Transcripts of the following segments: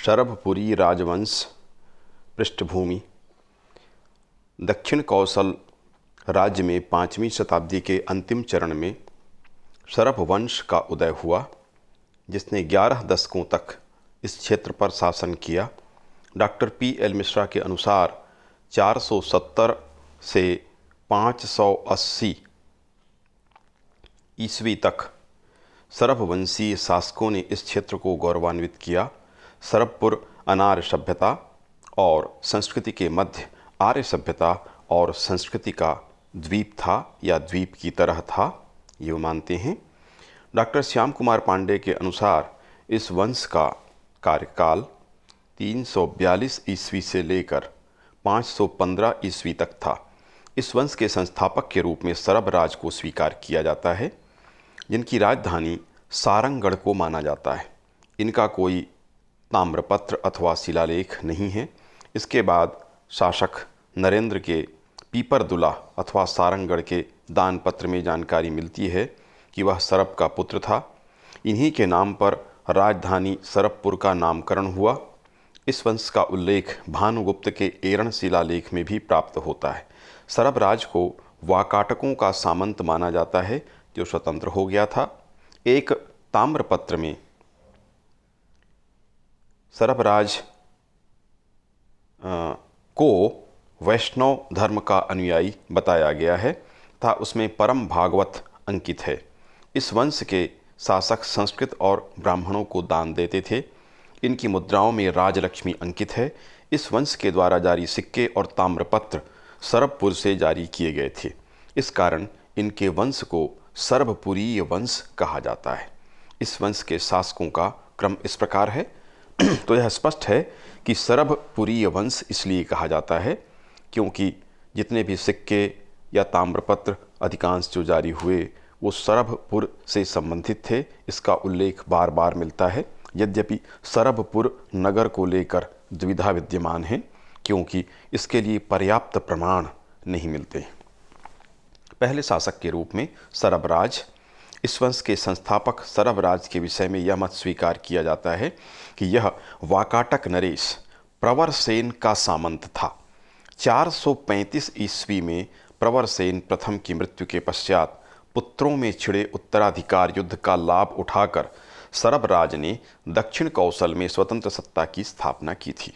शरभपुरी राजवंश पृष्ठभूमि। दक्षिण कौसल राज्य में 5वीं शताब्दी के अंतिम चरण में शरभ वंश का उदय हुआ, जिसने 11 दशकों तक इस क्षेत्र पर शासन किया। Doctor P.L. मिश्रा के अनुसार 470 से 580 ईस्वी तक शरभवंशीय शासकों ने इस क्षेत्र को गौरवान्वित किया। शरभपुर अनार्य सभ्यता और संस्कृति के मध्य आर्य सभ्यता और संस्कृति का द्वीप था या द्वीप की तरह था, ये मानते हैं। डॉक्टर श्याम कुमार पांडे के अनुसार इस वंश का कार्यकाल 342 ईस्वी से लेकर 515 ईस्वी तक था। इस वंश के संस्थापक के रूप में शरभ राज को स्वीकार किया जाता है, जिनकी राजधानी सारंगगढ़ को माना जाता है। इनका कोई ताम्रपत्र अथवा शिलालेख नहीं है। इसके बाद शासक नरेंद्र के पीपरदुला अथवा सारंगगढ़ के दानपत्र में जानकारी मिलती है कि वह शरभ का पुत्र था। इन्हीं के नाम पर राजधानी शरभपुर का नामकरण हुआ। इस वंश का उल्लेख भानुगुप्त के एरण शिलालेख में भी प्राप्त होता है। शरभ राज को वाकाटकों का सामंत माना जाता है, जो स्वतंत्र हो गया था। एक ताम्रपत्र में शरभ राज को वैष्णव धर्म का अनुयायी बताया गया है तथा उसमें परम भागवत अंकित है। इस वंश के शासक संस्कृत और ब्राह्मणों को दान देते थे। इनकी मुद्राओं में राजलक्ष्मी अंकित है। इस वंश के द्वारा जारी सिक्के और ताम्रपत्र शरभपुर से जारी किए गए थे। इस कारण इनके वंश को शरभपुरीय वंश कहा जाता है। इस वंश के शासकों का क्रम इस प्रकार है। तो यह स्पष्ट है कि शरभपुरीय वंश इसलिए कहा जाता है क्योंकि जितने भी सिक्के या ताम्रपत्र अधिकांश जो जारी हुए वो शरभपुर से संबंधित थे। इसका उल्लेख बार बार मिलता है। यद्यपि शरभपुर नगर को लेकर द्विधा विद्यमान है, क्योंकि इसके लिए पर्याप्त प्रमाण नहीं मिलते। पहले शासक के रूप में शरभ राज। इस वंश के संस्थापक शरभ राज के विषय में यह मत स्वीकार किया जाता है कि यह वाकाटक नरेश प्रवरसेन का सामंत था। 435 ईस्वी में प्रवरसेन प्रथम की मृत्यु के पश्चात पुत्रों में छिड़े उत्तराधिकार युद्ध का लाभ उठाकर शरभ राज ने दक्षिण कौसल में स्वतंत्र सत्ता की स्थापना की थी।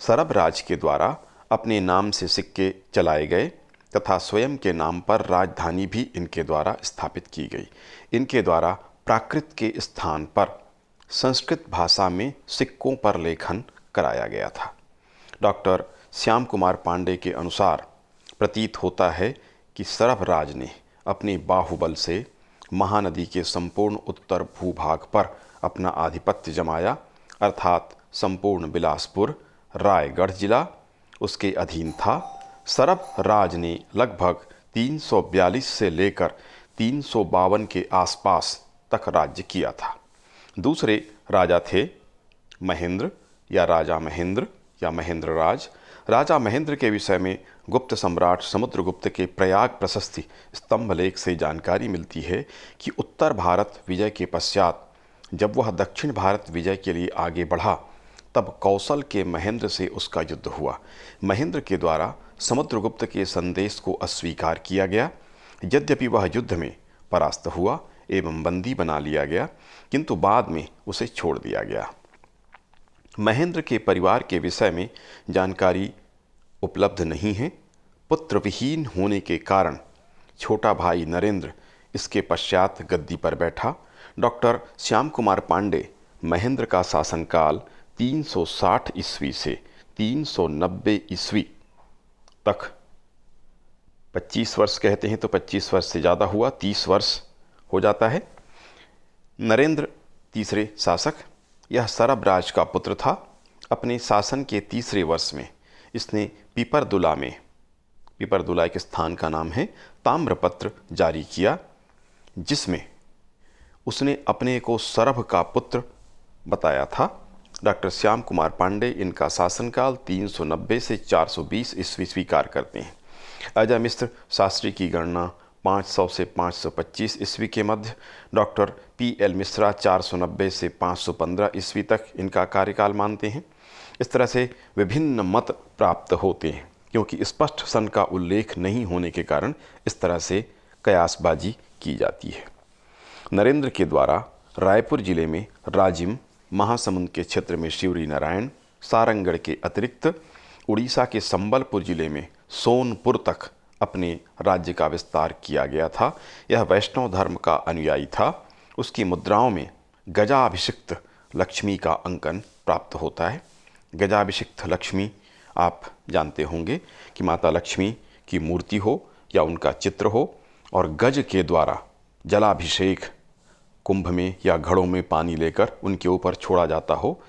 शरभ राज के द्वारा अपने नाम से सिक्के चलाए गए तथा स्वयं के नाम पर राजधानी भी इनके द्वारा स्थापित की गई। इनके द्वारा प्राकृत के स्थान पर संस्कृत भाषा में सिक्कों पर लेखन कराया गया था। डॉक्टर श्याम कुमार पांडे के अनुसार प्रतीत होता है कि शरभ राज ने अपने बाहुबल से महानदी के संपूर्ण उत्तर भूभाग पर अपना आधिपत्य जमाया, अर्थात संपूर्ण बिलासपुर रायगढ़ जिला उसके अधीन था। शरभ राज ने लगभग 342 से लेकर 352 के आसपास तक राज्य किया था। दूसरे राजा थे महेंद्र या राजा महेंद्र या महेंद्र राज। राजा महेंद्र के विषय में गुप्त सम्राट समुद्रगुप्त के प्रयाग प्रशस्ति स्तंभलेख से जानकारी मिलती है कि उत्तर भारत विजय के पश्चात जब वह दक्षिण भारत विजय के लिए आगे बढ़ा, तब कौशल के महेंद्र से उसका युद्ध हुआ। महेंद्र के द्वारा समुद्रगुप्त के संदेश को अस्वीकार किया गया। यद्यपि वह युद्ध में परास्त हुआ एवं बंदी बना लिया गया, किंतु बाद में उसे छोड़ दिया गया। महेंद्र के परिवार के विषय में जानकारी उपलब्ध नहीं है। पुत्र विहीन होने के कारण छोटा भाई नरेंद्र इसके पश्चात गद्दी पर बैठा। डॉक्टर श्याम कुमार पांडे महेंद्र का शासनकाल 360 ईस्वी से 390 ईस्वी तक 25 वर्ष कहते हैं, तो 25 वर्ष से ज़्यादा हुआ, 30 वर्ष हो जाता है। नरेंद्र तीसरे शासक, यह शरभ राज का पुत्र था। अपने शासन के तीसरे वर्ष में इसने पीपरदुला एक स्थान का नाम है, ताम्रपत्र जारी किया, जिसमें उसने अपने को शरभ का पुत्र बताया था। डॉक्टर श्याम कुमार पांडे इनका शासनकाल 390 से 420 ईस्वी स्वीकार करते हैं। अजय मिश्र शास्त्री की गणना 500 से 525 ईस्वी के मध्य, डॉक्टर P.L. मिश्रा 490 से 515 ईस्वी तक इनका कार्यकाल मानते हैं। इस तरह से विभिन्न मत प्राप्त होते हैं, क्योंकि स्पष्ट सन का उल्लेख नहीं होने के कारण इस तरह से कयासबाजी की जाती है। नरेंद्र के द्वारा रायपुर जिले में राजिम, महासमुंद के क्षेत्र में शिवरी नारायण, सारंगढ़ के अतिरिक्त उड़ीसा के संबलपुर जिले में सोनपुर तक अपने राज्य का विस्तार किया गया था। यह वैष्णव धर्म का अनुयायी था। उसकी मुद्राओं में गजाभिषिक्त लक्ष्मी का अंकन प्राप्त होता है। गजाभिषिक्त लक्ष्मी आप जानते होंगे कि माता लक्ष्मी की मूर्ति हो या उनका चित्र हो और गज के द्वारा जलाभिषेक कुंभ में या घड़ों में पानी लेकर उनके ऊपर छोड़ा जाता हो,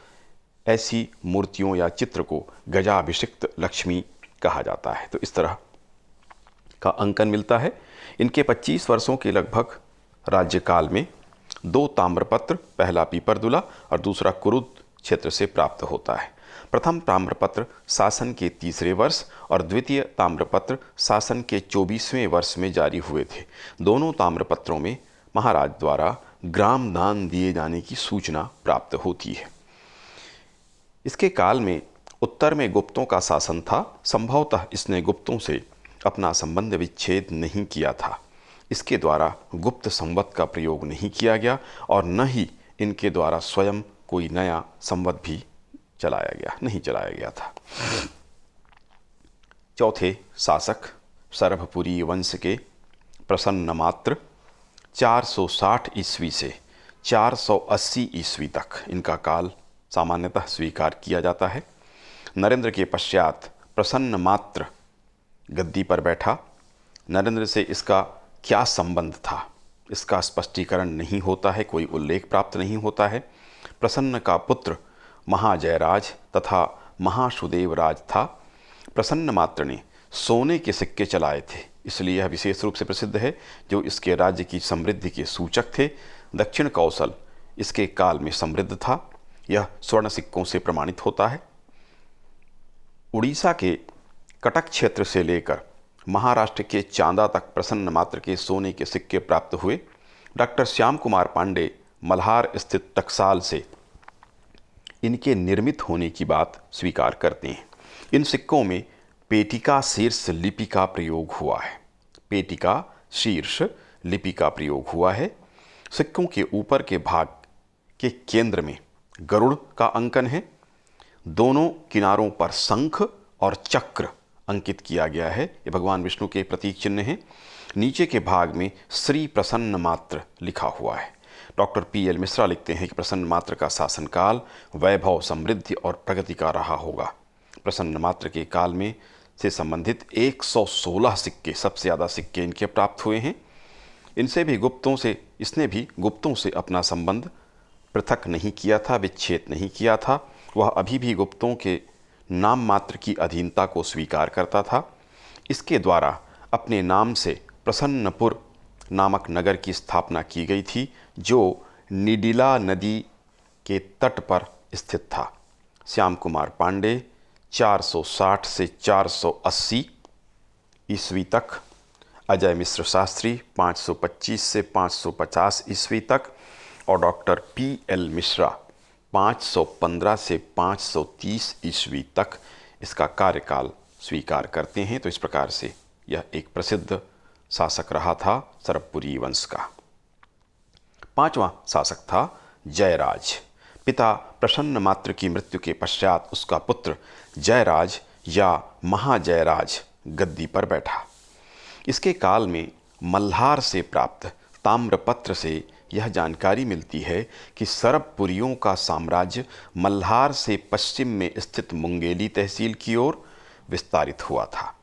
ऐसी मूर्तियों या चित्र को गजाभिषिक्त लक्ष्मी कहा जाता है। तो इस तरह का अंकन मिलता है। इनके 25 वर्षों के लगभग राज्यकाल में 2 ताम्रपत्र, पहला पीपरदुला और दूसरा कुरुद क्षेत्र से प्राप्त होता है। प्रथम ताम्रपत्र शासन के 3रे वर्ष और द्वितीय ताम्रपत्र शासन के 24वें वर्ष में जारी हुए थे। दोनों ताम्रपत्रों में महाराज द्वारा ग्राम दान दिए जाने की सूचना प्राप्त होती है। इसके काल में उत्तर में गुप्तों का शासन था। संभवतः इसने गुप्तों से अपना संबंध विच्छेद नहीं किया था। इसके द्वारा गुप्त संवत का प्रयोग नहीं किया गया और न ही इनके द्वारा स्वयं कोई नया संवत भी नहीं चलाया गया था। चौथे शासक सरभपुरी वंश के प्रसन्नमात्र 460 ईस्वी से 480 ईस्वी तक इनका काल सामान्यतः स्वीकार किया जाता है। नरेंद्र के पश्चात प्रसन्नमात्र गद्दी पर बैठा। नरेंद्र से इसका क्या संबंध था, इसका स्पष्टीकरण नहीं होता है, कोई उल्लेख प्राप्त नहीं होता है। प्रसन्न का पुत्र महाजयराज तथा महासुदेवराज था। प्रसन्नमात्र ने सोने के सिक्के चलाए थे, इसलिए यह विशेष रूप से प्रसिद्ध है, जो इसके राज्य की समृद्धि के सूचक थे। दक्षिण कौशल इसके काल में समृद्ध था, यह स्वर्ण सिक्कों से प्रमाणित होता है। उड़ीसा के कटक क्षेत्र से लेकर महाराष्ट्र के चांदा तक प्रसन्नमात्र के सोने के सिक्के प्राप्त हुए। डॉक्टर श्याम कुमार पांडे मल्हार स्थित टकसाल से इनके निर्मित होने की बात स्वीकार करते हैं। इन सिक्कों में पेटिका शीर्ष लिपि का प्रयोग हुआ है। पेटिका शीर्ष लिपि का प्रयोग हुआ है। सिक्कों के ऊपर के भाग के केंद्र में गरुड़ का अंकन है। दोनों किनारों पर शंख और चक्र अंकित किया गया है, ये भगवान विष्णु के प्रतीक चिन्ह हैं। नीचे के भाग में श्री प्रसन्न मात्र लिखा हुआ है। Doctor P.L. मिश्रा लिखते हैं कि प्रसन्न मात्र का शासनकाल वैभव, समृद्धि और प्रगति का रहा होगा। प्रसन्न मात्र के काल में से संबंधित 116 सिक्के, सबसे ज़्यादा सिक्के इनके प्राप्त हुए हैं। इसने भी गुप्तों से अपना संबंध पृथक नहीं किया था, विच्छेद नहीं किया था। वह अभी भी गुप्तों के नाम मात्र की अधीनता को स्वीकार करता था। इसके द्वारा अपने नाम से प्रसन्नपुर नामक नगर की स्थापना की गई थी, जो निडिला नदी के तट पर स्थित था। श्याम कुमार पांडे 460 से 480 ईस्वी तक, अजय मिश्र शास्त्री 525 से 550 ईस्वी तक और डॉक्टर P.L. मिश्रा 515 से 530 ईस्वी तक इसका कार्यकाल स्वीकार करते हैं। तो इस प्रकार से यह एक प्रसिद्ध शासक रहा था सरभपुरी वंश का। 5वां शासक था जयराज। पिता प्रसन्न मात्र की मृत्यु के पश्चात उसका पुत्र जयराज या महाजयराज गद्दी पर बैठा। इसके काल में मल्हार से प्राप्त ताम्रपत्र से यह जानकारी मिलती है कि सरभपुरियों का साम्राज्य मल्हार से पश्चिम में स्थित मुंगेली तहसील की ओर विस्तारित हुआ था।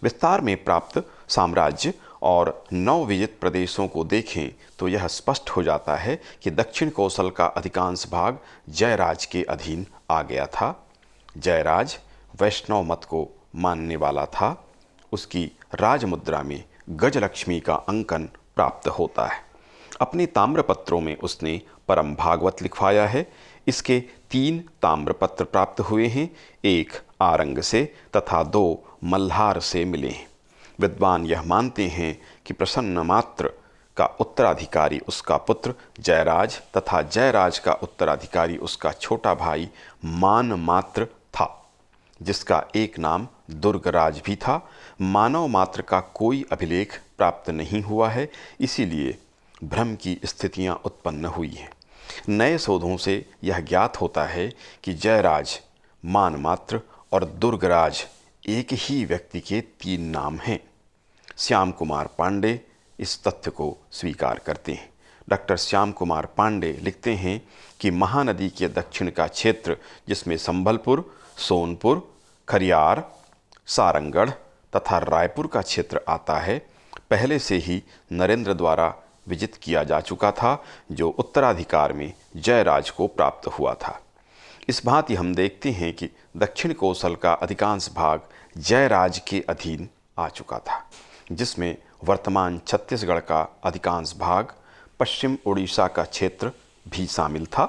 विस्तार में प्राप्त साम्राज्य और नवविजित प्रदेशों को देखें तो यह स्पष्ट हो जाता है कि दक्षिण कौशल का अधिकांश भाग जयराज के अधीन आ गया था। जयराज वैष्णव मत को मानने वाला था। उसकी राजमुद्रा में गजलक्ष्मी का अंकन प्राप्त होता है। अपने ताम्रपत्रों में उसने परम भागवत लिखवाया है। इसके 3 ताम्रपत्र प्राप्त हुए हैं, एक आरंग से तथा 2 मल्हार से मिले हैं। विद्वान यह मानते हैं कि प्रसन्नमात्र का उत्तराधिकारी उसका पुत्र जयराज तथा जयराज का उत्तराधिकारी उसका छोटा भाई मानमात्र था, जिसका एक नाम दुर्गराज भी था। मानव मात्र का कोई अभिलेख प्राप्त नहीं हुआ है, इसीलिए भ्रम की स्थितियां उत्पन्न हुई हैं। नए शोधों से यह ज्ञात होता है कि जयराज, मानमात्र और दुर्गराज एक ही व्यक्ति के 3 नाम हैं। श्याम कुमार पांडे इस तथ्य को स्वीकार करते हैं। डॉक्टर श्याम कुमार पांडे लिखते हैं कि महानदी के दक्षिण का क्षेत्र, जिसमें संबलपुर, सोनपुर, खरियार, सारंगढ़ तथा रायपुर का क्षेत्र आता है, पहले से ही नरेंद्र द्वारा विजित किया जा चुका था, जो उत्तराधिकार में जयराज को प्राप्त हुआ था। इस भांति हम देखते हैं कि दक्षिण कौशल का अधिकांश भाग जयराज के अधीन आ चुका था, जिसमें वर्तमान छत्तीसगढ़ का अधिकांश भाग, पश्चिम उड़ीसा का क्षेत्र भी शामिल था।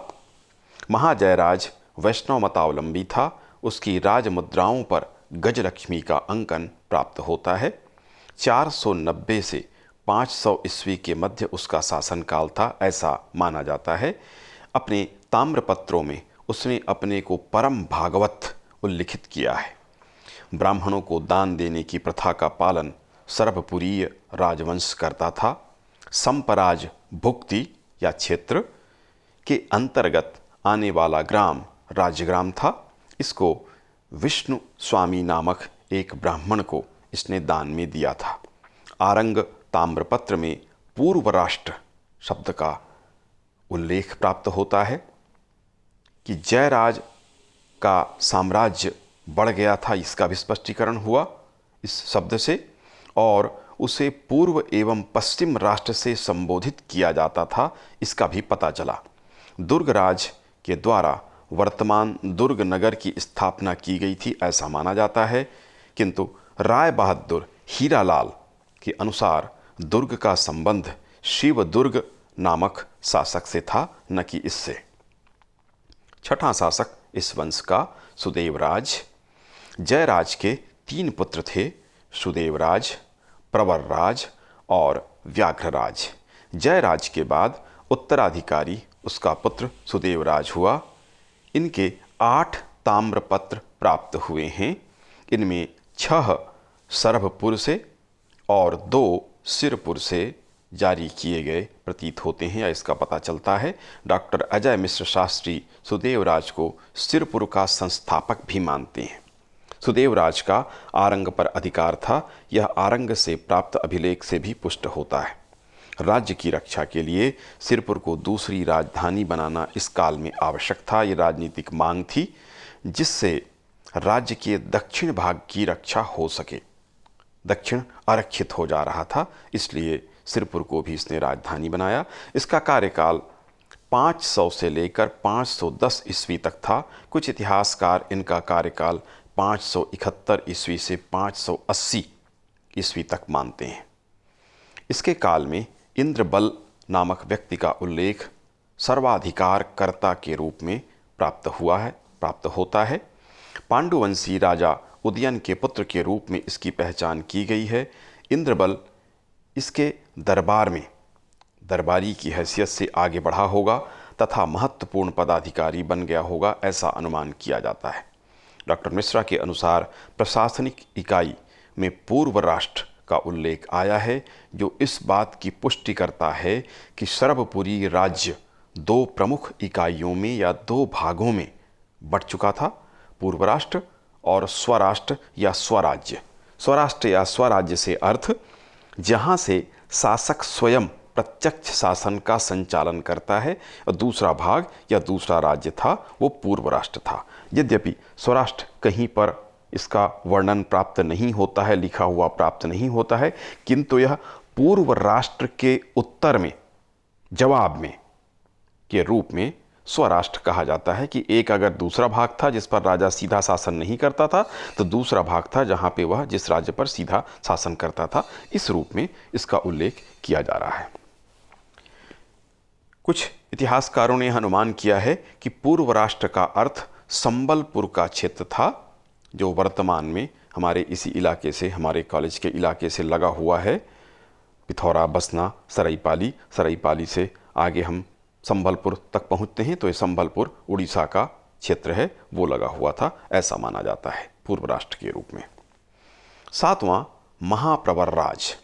महाजयराज वैष्णव मतावलंबी था। उसकी राजमुद्राओं पर गजलक्ष्मी का अंकन प्राप्त होता है। 490 से 500 ईस्वी के मध्य उसका शासनकाल था, ऐसा माना जाता है। अपने ताम्रपत्रों में उसने अपने को परम भागवत उल्लिखित किया है। ब्राह्मणों को दान देने की प्रथा का पालन सर्वपुरीय राजवंश करता था। संपराज भुक्ति या क्षेत्र के अंतर्गत आने वाला ग्राम राजग्राम था। इसको विष्णु स्वामी नामक एक ब्राह्मण को इसने दान में दिया था। आरंग ताम्रपत्र में पूर्व राष्ट्र शब्द का उल्लेख प्राप्त होता है कि जयराज का साम्राज्य बढ़ गया था, इसका भी स्पष्टीकरण हुआ इस शब्द से, और उसे पूर्व एवं पश्चिम राष्ट्र से संबोधित किया जाता था, इसका भी पता चला। दुर्गराज के द्वारा वर्तमान दुर्ग नगर की स्थापना की गई थी, ऐसा माना जाता है, किंतु राय बहादुर हीरालाल के अनुसार दुर्ग का संबंध शिवदुर्ग नामक शासक से था, न कि इससे। छठा शासक इस वंश का सुदेवराज। जयराज के 3 पुत्र थे, सुदेवराज, प्रवरराज और व्याघ्रराज। जयराज के बाद उत्तराधिकारी उसका पुत्र सुदेवराज हुआ। इनके 8 ताम्रपत्र प्राप्त हुए हैं। इनमें 6 सरभपुर से और 2 सिरपुर से जारी किए गए प्रतीत होते हैं, या इसका पता चलता है। डॉक्टर अजय मिश्र शास्त्री सुदेवराज को सिरपुर का संस्थापक भी मानते हैं। सुदेवराज का आरंग पर अधिकार था। यह आरंग से प्राप्त अभिलेख से भी पुष्ट होता है। राज्य की रक्षा के लिए सिरपुर को दूसरी राजधानी बनाना इस काल में आवश्यक था। ये राजनीतिक मांग थी, जिससे राज्य के दक्षिण भाग की रक्षा हो सके। दक्षिण आरक्षित हो जा रहा था, इसलिए सिरपुर को भी इसने राजधानी बनाया। इसका कार्यकाल 500 से लेकर 510 ईस्वी तक था। कुछ इतिहासकार इनका कार्यकाल 571 ईस्वी से 580 ईस्वी तक मानते हैं। इसके काल में इंद्रबल नामक व्यक्ति का उल्लेख सर्वाधिकारकर्ता के रूप में प्राप्त होता है। पांडुवंशी राजा उदयन के पुत्र के रूप में इसकी पहचान की गई है। इंद्रबल इसके दरबार में दरबारी की हैसियत से आगे बढ़ा होगा तथा महत्वपूर्ण पदाधिकारी बन गया होगा, ऐसा अनुमान किया जाता है। डॉक्टर मिश्रा के अनुसार प्रशासनिक इकाई में पूर्व राष्ट्र का उल्लेख आया है, जो इस बात की पुष्टि करता है कि सर्वपुरी राज्य 2 प्रमुख इकाइयों में या 2 भागों में बढ़ चुका था, पूर्व राष्ट्र और स्वराष्ट्र या स्वराज्य। स्वराष्ट्र या स्वराज्य से अर्थ जहाँ से शासक स्वयं प्रत्यक्ष शासन का संचालन करता है, और दूसरा भाग या दूसरा राज्य था वो पूर्व राष्ट्र था। यद्यपि स्वराष्ट्र कहीं पर इसका वर्णन प्राप्त नहीं होता है, लिखा हुआ प्राप्त नहीं होता है, किंतु यह पूर्व राष्ट्र के उत्तर में, जवाब में के रूप में स्वराष्ट्र कहा जाता है कि एक अगर दूसरा भाग था जिस पर राजा सीधा शासन नहीं करता था, तो दूसरा भाग था जहां पे वह जिस राज्य पर सीधा शासन करता था। इस रूप में इसका उल्लेख किया जा रहा है। कुछ इतिहासकारों ने अनुमान किया है कि पूर्व राष्ट्र का अर्थ संबलपुर का क्षेत्र था, जो वर्तमान में हमारे इसी इलाके से, हमारे कॉलेज के इलाके से लगा हुआ है। पिथौरा, बसना, सराईपाली, सराईपाली से आगे हम संबलपुर तक पहुंचते हैं तो ये संबलपुर उड़ीसा का क्षेत्र है, वो लगा हुआ था, ऐसा माना जाता है पूर्व राष्ट्र के रूप में। सातवां, महाप्रवर राज।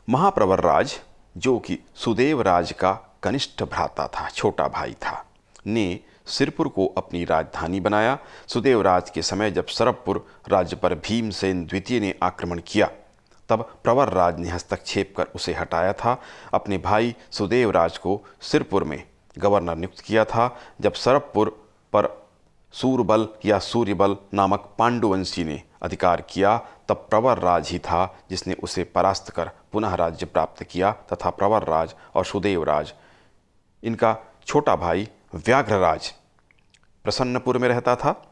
महाप्रवर राज, जो कि सुदेव राज का कनिष्ठ भ्राता था, छोटा भाई था, ने सिरपुर को अपनी राजधानी बनाया। सुदेव राज के समय जब सरबपुर राज्य पर भीमसेन द्वितीय ने आक्रमण किया, तब प्रवर राज ने हस्तक्षेप कर उसे हटाया था। अपने भाई सुदेव राज को सिरपुर में गवर्नर नियुक्त किया था। जब सरबपुर पर सूरबल या सूर्यबल नामक पांडुवंशी ने अधिकार किया, तब प्रवर राज ही था जिसने उसे परास्त कर पुनः राज्य प्राप्त किया तथा प्रवर राज और सुदेव राज, इनका छोटा भाई व्याघ्रराज प्रसन्नपुर में रहता था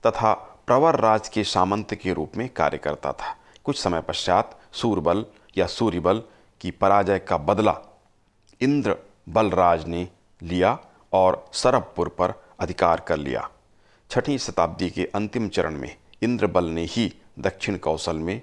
तथा प्रवर राज के सामंत के रूप में कार्य करता था। कुछ समय पश्चात सूरबल या सूर्यबल की पराजय का बदला इंद्र बलराज ने लिया और सरबपुर पर अधिकार कर लिया। 6वीं शताब्दी के अंतिम चरण में इंद्रबल ने ही दक्षिण कौशल में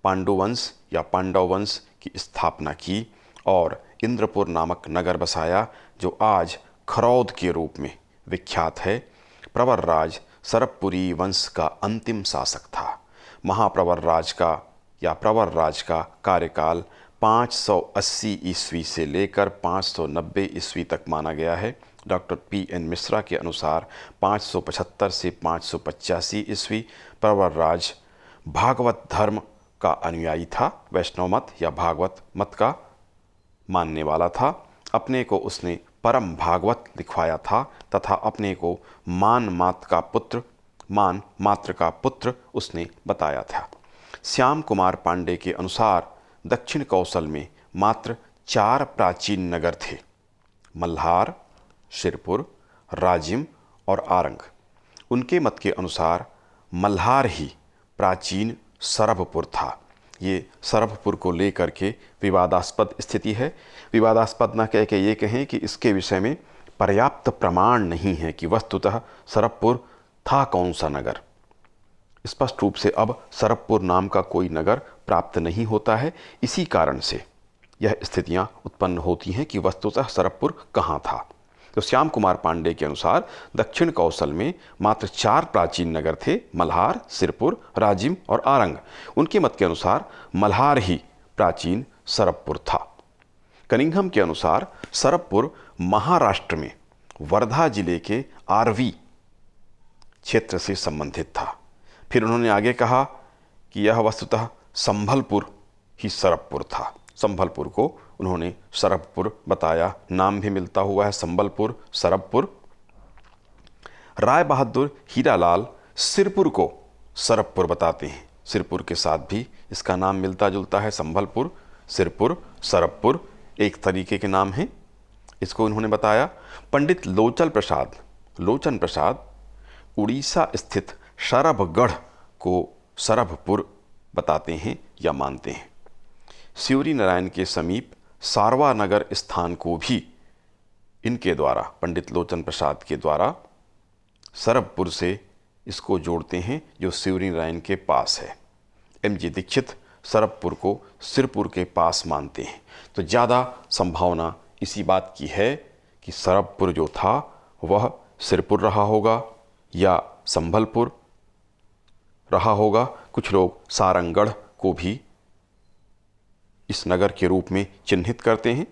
पांडुवंश या पांडव वंश की स्थापना की और इंद्रपुर नामक नगर बसाया, जो आज खरौद के रूप में विख्यात है। प्रवर राज सरबपुरी वंश का अंतिम शासक था। महाप्रवर राज का या प्रवर राज का कार्यकाल 580 ईस्वी से लेकर 590 ईस्वी तक माना गया है। Doctor P.N. मिश्रा के अनुसार 575 से 585 ईस्वी प्रवर राज भागवत धर्म का अनुयायी था, वैष्णव मत या भागवत मत का मानने वाला था। अपने को उसने परम भागवत लिखवाया था तथा अपने को मान मात्र का पुत्र उसने बताया था। श्याम कुमार पांडे के अनुसार दक्षिण कौशल में मात्र 4 प्राचीन नगर थे, मल्हार, सिरपुर, राजिम और आरंग। उनके मत के अनुसार मल्हार ही प्राचीन सरभपुर था। ये सरभपुर को लेकर के विवादास्पद स्थिति है। विवादास्पद न कह के ये कहें कि इसके विषय में पर्याप्त प्रमाण नहीं है कि वस्तुतः सरभपुर था कौन सा नगर। स्पष्ट रूप से अब सरभपुर नाम का कोई नगर प्राप्त नहीं होता है। इसी कारण से यह स्थितियां उत्पन्न होती हैं कि वस्तुतः सरभपुर कहाँ था। तो श्याम कुमार पांडे के अनुसार दक्षिण कौशल में मात्र 4 प्राचीन नगर थे, मल्हार, सिरपुर, राजिम और आरंग। उनके मत के अनुसार मल्हार ही प्राचीन सरभपुर था। कनिंघम के अनुसार सरभपुर महाराष्ट्र में वर्धा जिले के आरवी क्षेत्र से संबंधित था। फिर उन्होंने आगे कहा कि यह वस्तुतः संभलपुर ही सरभपुर था। संभलपुर को उन्होंने सरभपुर बताया, नाम भी मिलता हुआ है संबलपुर, सरभपुर। राय बहादुर हीरालाल सिरपुर को सरभपुर बताते हैं। सिरपुर के साथ भी इसका नाम मिलता जुलता है, संभलपुर, सिरपुर, सरभपुर एक तरीके के नाम हैं। इसको उन्होंने बताया। पंडित लोचन प्रसाद उड़ीसा स्थित सरभगढ़ को सरभपुर बताते हैं या मानते हैं। शिवरी नारायण के समीप सारवा नगर स्थान को भी इनके द्वारा, पंडित लोचन प्रसाद के द्वारा सरभपुर से इसको जोड़ते हैं, जो शिवरी नारायण के पास है। M.G. दीक्षित सरभपुर को सिरपुर के पास मानते हैं। तो ज़्यादा संभावना इसी बात की है कि सरभपुर जो था वह सिरपुर रहा होगा या संभलपुर रहा होगा। कुछ लोग सारंगढ़ को भी इस नगर के रूप में चिन्हित करते हैं।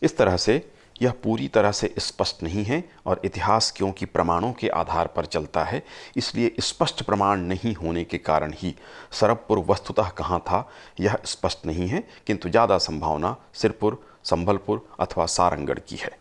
इस तरह से यह पूरी तरह से स्पष्ट नहीं है और इतिहास क्योंकि प्रमाणों के आधार पर चलता है, इसलिए स्पष्ट प्रमाण नहीं होने के कारण ही सरभपुर वस्तुतः कहाँ था यह स्पष्ट नहीं है, किंतु ज़्यादा संभावना सिरपुर, संभलपुर अथवा सारंगढ़ की है।